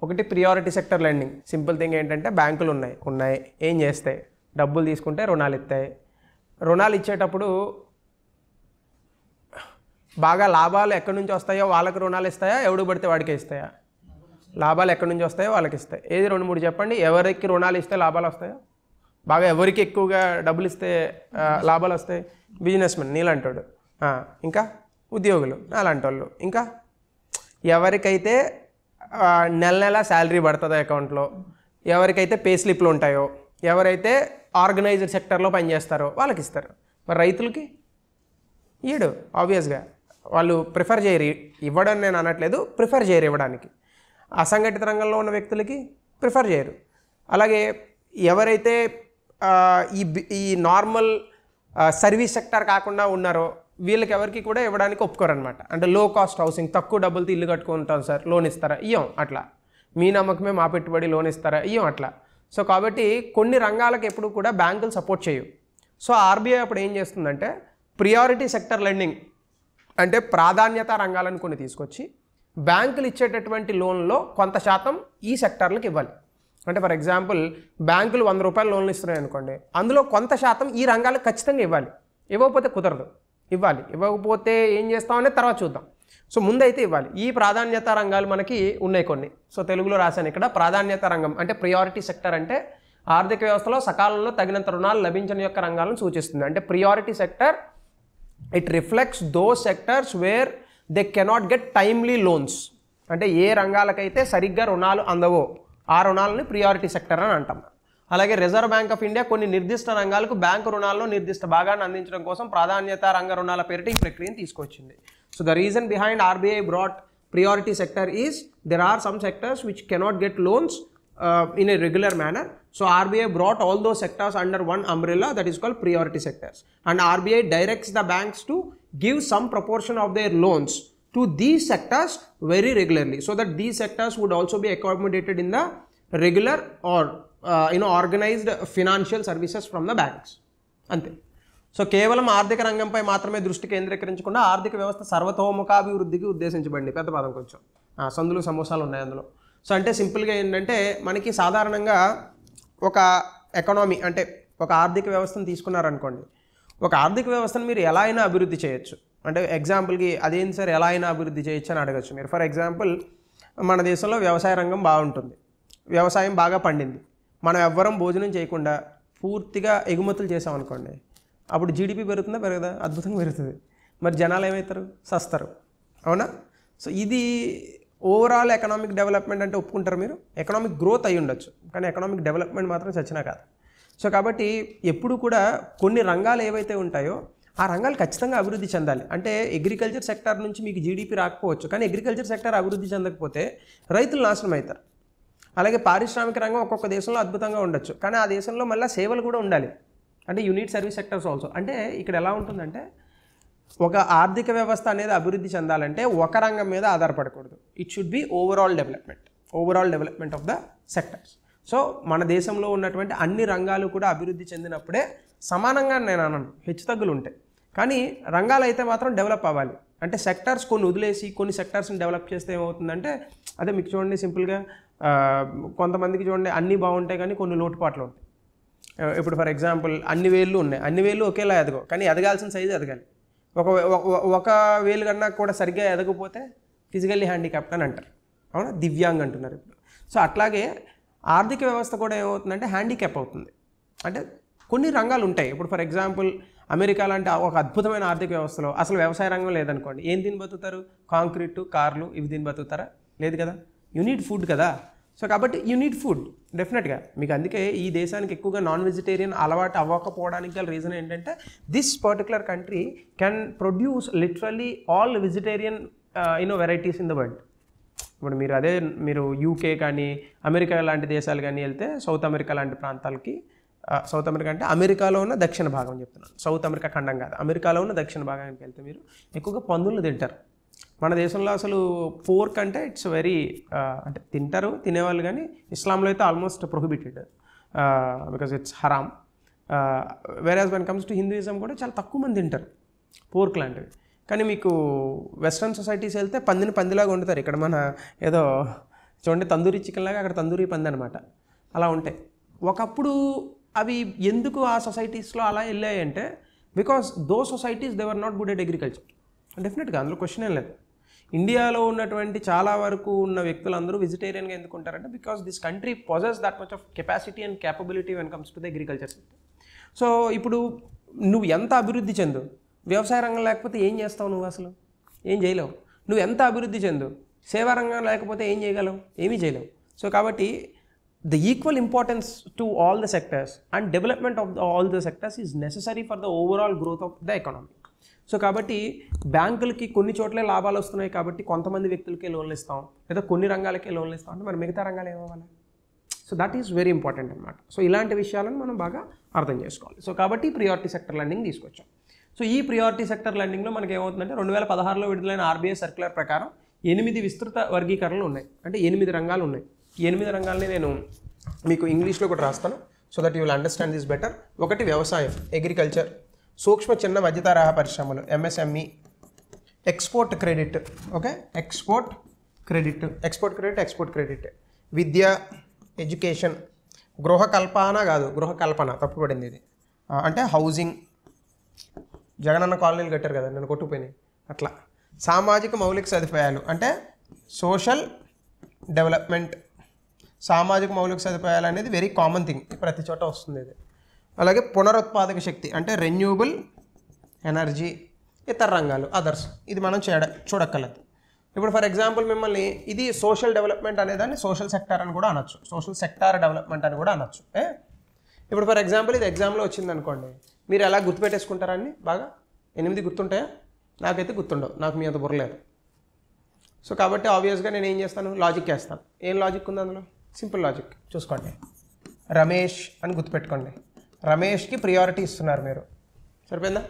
ఒకటి priority sector lending. Simple thing ఏంటంటే బ్యాంకులు ఉన్నాయి ఏం చేస్తాయి, డబ్బులు తీసుకుంటే రుణాలు ఇస్తాయి. రుణాలు ఇచ్చేటప్పుడు బాగా లాభాలు ఎక్కడి నుంచి వస్తాయో వాళ్ళకి రుణాలు ఇస్తాయా, ఎవడు పడితే వాడికే ఇస్తాయా? లాభాలు ఎక్కడి నుంచి వస్తాయో వాళ్ళకి ఇస్తాయి. ఏది 2-3 చెప్పండి, ఎవరికి రుణాలు ఇస్తే లాభాలు వస్తాయో? బాగా ఎవరికి ఎక్కువగా డబ్బులు ఇస్తే లాభాలు వస్తాయి? బిజినెస్ మెన్ నీలాంటోడు, ఇంకా ఉద్యోగులు అలాంటి వాళ్ళు, ఇంకా ఎవరికైతే నెల శాలరీ పడుతుందో అకౌంట్లో, ఎవరికైతే పే స్లిప్లు ఉంటాయో, ఎవరైతే ఆర్గనైజ్డ్ సెక్టర్లో పనిచేస్తారో వాళ్ళకి ఇస్తారు. మరి రైతులకి ఈడు ఆబ్వియస్గా వాళ్ళు ప్రిఫర్ చేయరు. ఇవ్వడం నేను అనట్లేదు, ప్రిఫర్ చేయరు ఇవ్వడానికి. అసంఘటిత రంగంలో ఉన్న వ్యక్తులకి ప్రిఫర్ చేయరు. అలాగే ఎవరైతే ఈ నార్మల్ సర్వీస్ సెక్టర్ కాకుండా ఉన్నారో వీళ్ళకి ఎవరికి కూడా ఇవ్వడానికి ఒప్పుకోరనమాట. అంటే లో కాస్ట్ హౌసింగ్, తక్కువ డబ్బులతో ఇల్లు కట్టుకుంటాం సార్, లోన్ ఇస్తారా? ఇయ్యం. అట్లా మీ నమ్మకమే మా పెట్టుబడి, లోన్ ఇస్తారా? ఇయ్యం. అట్లా. సో కాబట్టి కొన్ని రంగాలకు ఎప్పుడు కూడా బ్యాంకులు సపోర్ట్ చేయవు. సో ఆర్బీఐ అప్పుడు ఏం చేస్తుందంటే ప్రియారిటీ సెక్టర్ లెండింగ్ అంటే ప్రాధాన్యత రంగాలను కొన్ని తీసుకొచ్చి బ్యాంకులు ఇచ్చేటటువంటి లోన్లో కొంత శాతం ఈ సెక్టార్లకు ఇవ్వాలి. అంటే ఫర్ ఎగ్జాంపుల్ బ్యాంకులు 100 రూపాయలు లోన్లు ఇస్తున్నాయి అనుకోండి, అందులో కొంత శాతం ఈ రంగాలకు ఖచ్చితంగా ఇవ్వాలి. ఇవ్వకపోతే కుదరదు, ఇవ్వాలి. ఇవ్వకపోతే ఏం చేస్తామనే తర్వాత చూద్దాం. సో ముందైతే ఇవ్వాలి. ఈ ప్రాధాన్యత రంగాలు మనకి ఉన్నాయి కొన్ని. సో తెలుగులో రాశాను ఇక్కడ. ప్రాధాన్యత రంగం అంటే ప్రియారిటీ సెక్టర్ అంటే ఆర్థిక వ్యవస్థలో సకాలంలో తగినంత రుణాలు లభించని యొక్క రంగాలను సూచిస్తుంది. అంటే priority sector it reflects those sectors where they cannot get timely loans. అంటే ఏ రంగాలకైతే సరిగ్గా రుణాలు అందవో ఆ రుణాలని ప్రియారిటీ సెక్టర్ అని అంటాం. అలాగే రిజర్వ్ బ్యాంక్ ఆఫ్ ఇండియా కొన్ని నిర్దిష్ట రంగాలకు బ్యాంకు రుణాల్లో నిర్దిష్ట భాగాన్ని అందించడం కోసం ప్రాధాన్యత రంగ రుణాల పేరిట ఈ ప్రక్రియను తీసుకొచ్చింది. So the reason behind RBI brought priority sector is there are some sectors which cannot get loans in a regular manner. So RBI brought all those sectors under one umbrella, that is called priority sectors, and RBI directs the banks to give some proportion of their loans to these sectors very regularly, so that these sectors would also be accommodated in the regular or organized financial services from the banks. Ante. So కేవలం ఆర్థిక రంగంపై మాత్రమే దృష్టి కేంద్రీకరించకుండా ఆర్థిక వ్యవస్థ సర్వతోముఖాభివృద్ధికి ఉద్దేశించబడింది. పెద్ద పదం కొంచెం సందులు సమోసాలు ఉన్నాయి అందులో. సో అంటే సింపుల్గా ఏంటంటే మనకి సాధారణంగా ఒక ఎకనామీ అంటే ఒక ఆర్థిక వ్యవస్థను తీసుకున్నారనుకోండి, ఒక ఆర్థిక వ్యవస్థను మీరు ఎలా అయినా అభివృద్ధి చేయొచ్చు. అంటే ఎగ్జాంపుల్కి అదేంటి సార్ ఎలా అయినా అభివృద్ధి చేయొచ్చు అని అడగచ్చు మీరు. ఫర్ ఎగ్జాంపుల్ మన దేశంలో వ్యవసాయ రంగం బాగుంటుంది, వ్యవసాయం బాగా పండింది, మనం ఎవ్వరం భోజనం చేయకుండా పూర్తిగా ఎగుమతులు చేసామనుకోండి, అప్పుడు జీడిపి పెరుగుతుందా పెరగదా? అద్భుతంగా పెరుగుతుంది. మరి జనాలు ఏమవుతారు? సస్తారు. అవునా? సో ఇది ఓవరాల్ ఎకనామిక్ డెవలప్మెంట్ అంటే ఒప్పుకుంటారు మీరు. ఎకనామిక్ గ్రోత్ అయి ఉండొచ్చు, కానీ ఎకనామిక్ డెవలప్మెంట్ మాత్రం చచ్చినా కాదు. సో కాబట్టి ఎప్పుడు కూడా కొన్ని రంగాలు ఏవైతే ఉంటాయో ఆ రంగాలు ఖచ్చితంగా అభివృద్ధి చెందాలి. అంటే అగ్రికల్చర్ సెక్టర్ నుంచి మీకు జీడిపి రాకపోవచ్చు, కానీ అగ్రికల్చర్ సెక్టర్ అభివృద్ధి చెందకపోతే రైతులు నాశనం అవుతారు. అలాగే పారిశ్రామిక రంగం ఒక్కొక్క దేశంలో అద్భుతంగా ఉండొచ్చు, కానీ ఆ దేశంలో మళ్ళీ సేవలు కూడా ఉండాలి. అంటే యూనిట్ సర్వీస్ సెక్టర్స్ ఆల్సో. అంటే ఇక్కడ ఎలా ఉంటుందంటే ఒక ఆర్థిక వ్యవస్థ అనేది అభివృద్ధి చెందాలంటే ఒక రంగం మీద ఆధారపడకూడదు. It should be overall development of the sectors. So మన దేశంలో ఉన్నటువంటి అన్ని రంగాలు కూడా అభివృద్ధి చెందినప్పుడే సమానంగా నేను అన్నాను, హెచ్చుతగ్గులు ఉంటాయి, కానీ రంగాలు అయితే మాత్రం డెవలప్ అవ్వాలి. అంటే సెక్టర్స్ కొన్ని వదిలేసి కొన్ని సెక్టర్స్ని డెవలప్ చేస్తే ఏమవుతుందంటే అదే మీకు చూడండి సింపుల్గా కొంతమందికి చూడండి అన్నీ బాగుంటాయి కానీ కొన్ని లోటుపాట్లు ఉంటాయి. ఇప్పుడు ఫర్ ఎగ్జాంపుల్ అన్ని వేళ్ళు ఉన్నాయి, అన్ని వేళ్ళు ఒకేలా ఎదగవు, కానీ ఎదగాల్సిన సైజు ఎదగాలి. ఒక వేలు కన్నా కూడా సరిగ్గా ఎదగకపోతే ఫిజికల్లీ హ్యాండిక్యాప్ట్ అని అంటారు. అవునా? దివ్యాంగ్ అంటున్నారు ఇప్పుడు. సో అట్లాగే ఆర్థిక వ్యవస్థ కూడా ఏమవుతుందంటే హ్యాండిక్యాప్ అవుతుంది. అంటే కొన్ని రంగాలు ఉంటాయి. ఇప్పుడు ఫర్ ఎగ్జాంపుల్ అమెరికా లాంటి ఒక అద్భుతమైన ఆర్థిక వ్యవస్థలో అసలు వ్యవసాయ రంగం లేదనుకోండి, ఏం తిని బతుకుతారు? కాంక్రీటు, కార్లు ఇవి తిని బతుకుతారా? లేదు కదా. యూ నీడ్ ఫుడ్ కదా. సో కాబట్టి యూ నీడ్ ఫుడ్ డెఫినెట్గా. మీకు అందుకే ఈ దేశానికి ఎక్కువగా నాన్ వెజిటేరియన్ అలవాటు అవ్వకపోవడానికి గల రీజన్ ఏంటంటే this particular country can produce literally all vegetarian varieties in the world. ఇప్పుడు మీరు యూకే కానీ అమెరికా లాంటి దేశాలు కానీ వెళ్తే, సౌత్ అమెరికా లాంటి ప్రాంతాలకి, సౌత్ అమెరికా అంటే అమెరికాలో ఉన్న దక్షిణ భాగం చెప్తున్నాను, సౌత్ అమెరికా ఖండం కాదు, అమెరికాలో ఉన్న దక్షిణ భాగానికి వెళ్తే మీరు ఎక్కువగా పందులను తింటారు. మన దేశంలో అసలు పోర్క్ అంటే ఇట్స్ వెరీ అంటే తింటారు తినేవాళ్ళు, కానీ ఇస్లాంలో అయితే ఆల్మోస్ట్ ప్రొహిబిటెడ్ బికాజ్ ఇట్స్ హరామ్. Whereas when comes to Hinduism కూడా చాలా తక్కువ మంది తింటారు పోర్క్ లాంటివి. కానీ మీకు వెస్ట్రన్ సొసైటీస్ వెళ్తే పందిలాగా వండుతారు. ఇక్కడ మన ఏదో చూడండి తందూరి చికెన్ లాగా అక్కడ తందూరి పంది అనమాట. అలా ఉంటాయి. ఒకప్పుడు అవి ఎందుకు ఆ సొసైటీస్లో అలా వెళ్ళాయి అంటే because though societies they were not good at agriculture. డెఫినెట్గా అందులో క్వశ్చన్ ఏం లేదు. ఇండియాలో ఉన్నటువంటి చాలా వరకు ఉన్న వ్యక్తులందరూ వెజిటేరియన్గా ఎందుకు ఉంటారంటే because this country possess that much of capacity and capability when comes to the agriculture sector. So ఇప్పుడు నువ్వు ఎంత అభివృద్ధి చెందు, వ్యవసాయ రంగం లేకపోతే ఏం చేస్తావు నువ్వు? అసలు ఏం చేయలేవు. నువ్వు ఎంత అభివృద్ధి చెందు, సేవా రంగం లేకపోతే ఏం చేయగలవు? ఏమీ చేయలేవు. సో కాబట్టి the equal importance to all the sectors and development of all the sectors is necessary for the overall growth of the economy. So కాబట్టి బ్యాంకులకి కొన్ని చోట్లే లాభాలు వస్తున్నాయి కాబట్టి కొంతమంది వ్యక్తులకే లోన్లు ఇస్తాం, లేదా కొన్ని రంగాలకే లోన్లు ఇస్తాం అంటే మరి మిగతా రంగాలు ఏమవ్వాలి? So that is very important అనమాట. సో ఇలాంటి విషయాలను మనం బాగా అర్థం చేసుకోవాలి. సో కాబట్టి ప్రియారిటీ సెక్టర్ లెండింగ్ తీసుకొచ్చాం. సో ఈ ప్రియారిటీ సెక్టర్ లెండింగ్లో మనకి ఏమవుతుందంటే 2016లో విడుదలైన ఆర్బీఐ సర్క్యులర్ ప్రకారం 8 విస్తృత వర్గీకరణలు ఉన్నాయి. అంటే 8 రంగాలు ఉన్నాయి. ఈ 8 రంగాలని నేను మీకు ఇంగ్లీష్లో కూడా రాస్తాను so that you will understand this better. ఒకటి వ్యవసాయం, అగ్రికల్చర్, సూక్ష్మ చిన్న మధ్యతరహా పరిశ్రమలు MSME, export credit, okay, export credit, విద్య, ఎడ్యుకేషన్, గృహ కల్పన తప్పుపడింది ఇది, అంటే హౌసింగ్, జగనన్న కాలనీలు కట్టారు కదా నేను కొట్టుకుపోయినాయి అట్లా, సామాజిక మౌలిక సదుపాయాలు అంటే సోషల్ డెవలప్మెంట్. సామాజిక మౌలిక సదుపాయాలు అనేది వెరీ కామన్ థింగ్, ప్రతి చోట వస్తుంది ఇది. అలాగే పునరుత్పాదక శక్తి అంటే రెన్యూబుల్ ఎనర్జీ, ఇతర రంగాలు అదర్స్, ఇది మనం చూడక్కర్లేదు. ఇప్పుడు ఫర్ ఎగ్జాంపుల్ మిమ్మల్ని ఇది సోషల్ డెవలప్మెంట్ అనేదాన్ని సోషల్ సెక్టార్ అని కూడా అనొచ్చు, సోషల్ సెక్టార్ డెవలప్మెంట్ అని కూడా అనొచ్చు. ఇప్పుడు ఫర్ ఎగ్జాంపుల్ ఇది ఎగ్జామ్లో వచ్చింది అనుకోండి, మీరు ఎలా గుర్తుపెట్టేసుకుంటారని బాగా 8 గుర్తుంటాయా? నాకైతే గుర్తుండవు, నాకు మీ అంత బుర్రలేదు. సో కాబట్టి ఆబ్వియస్గా నేను ఏం చేస్తాను, లాజిక్ వేస్తాను. ఏం లాజిక్ ఉంది అందులో? సింపుల్ లాజిక్ చూసుకోండి. రమేష్ అని గుర్తుపెట్టుకోండి. రమేష్కి ప్రియారిటీ ఇస్తున్నారు మీరు, సరిపోయిందా?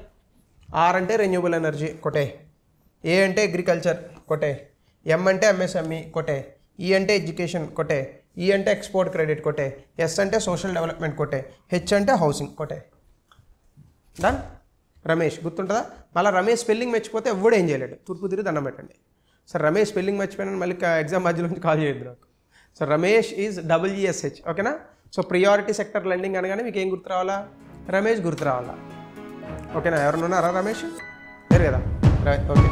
ఆర్ అంటే రెన్యూబుల్ ఎనర్జీ కొట్టే, ఏ అంటే అగ్రికల్చర్ కొట్టే, ఎం అంటే ఎంఎస్ఎంఈ కొట్టే, ఈ అంటే ఎడ్యుకేషన్ కొట్టే, ఈ అంటే ఎక్స్పోర్ట్ క్రెడిట్ కొట్టే, ఎస్ అంటే సోషల్ డెవలప్మెంట్ కొట్టే, హెచ్ అంటే హౌసింగ్ కొట్టే. డన్. రమేష్ గుర్తుంటుందా? మళ్ళీ రమేష్ స్పెల్లింగ్ మర్చిపోతే ఎవడు ఏం చేయలేడు, తూర్పు తిరిగి దండం పెట్టండి. సార్ రమేష్ స్పెల్లింగ్ మర్చిపోయినా మళ్ళీ ఎగ్జామ్ మధ్యలో నుంచి కాల్ చేయొద్దు నాకు. సో రమేష్ ఈజ్ ESH, ఓకేనా? సో ప్రియారిటీ సెక్టర్ లెండింగ్ అనగానే మీకు ఏం గుర్తు రావాలా? రమేష్ గుర్తు రావాలా, ఓకేనా? ఎవరైనా ఉన్నారా రమేష్? లేరు కదా, రైట్, ఓకే.